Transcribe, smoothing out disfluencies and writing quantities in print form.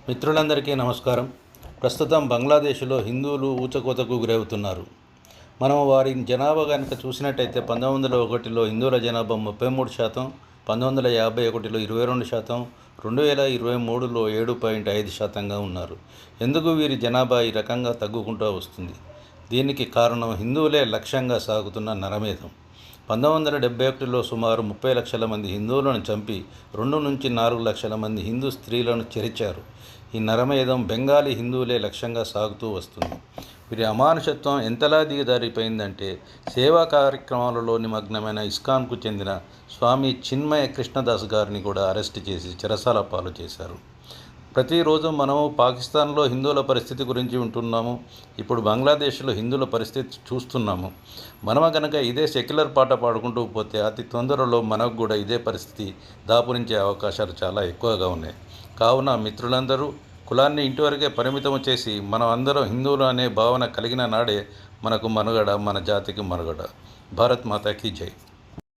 మిత్రులందరికీ నమస్కారం. ప్రస్తుతం బంగ్లాదేశ్లో హిందువులు ఊచకోతకు గురవుతున్నారు. మనం వారి జనాభా కనుక చూసినట్టయితే 1901లో హిందువుల జనాభా 33%, 1951లో 22%, 2023లో 7.5%గా ఉన్నారు. ఎందుకు వీరి జనాభా ఈ రకంగా తగ్గుకుంటూ వస్తుంది? దీనికి కారణం హిందువులే లక్ష్యంగా సాగుతున్న నరమేధం. 1971లో సుమారు 30 లక్షల మంది హిందువులను చంపి 2 నుంచి 4 లక్షల మంది హిందూ స్త్రీలను చెరిచారు. ఈ నరమేధం బెంగాలీ హిందువులే లక్ష్యంగా సాగుతూ వస్తుంది. వీరి అమానుషత్వం ఎంతలా దిగజారిపోయిందంటే సేవా కార్యక్రమాలలో నిమగ్నమైన ఇస్కాన్కు చెందిన స్వామి చిన్మయ కృష్ణదాస్ గారిని కూడా అరెస్ట్ చేసి చెరసాల పాలు చేశారు. ప్రతిరోజు మనము పాకిస్తాన్లో హిందువుల పరిస్థితి గురించి వింటున్నాము. ఇప్పుడు బంగ్లాదేశ్లో హిందువుల పరిస్థితి చూస్తున్నాము. మనమ కనుక ఇదే సెక్యులర్ పాట పాడుకుంటూ పోతే అతి తొందరలో మనకు కూడా ఇదే పరిస్థితి దాపురించే అవకాశాలు చాలా ఎక్కువగా ఉన్నాయి. కావున మిత్రులందరూ కులాన్ని ఇంటివరకే పరిమితం చేసి మనం అందరం హిందువులు అనే భావన కలిగిన నాడే మనకు మనుగడ, మన జాతికి మనుగడ. భారత్ మాతాకి జై.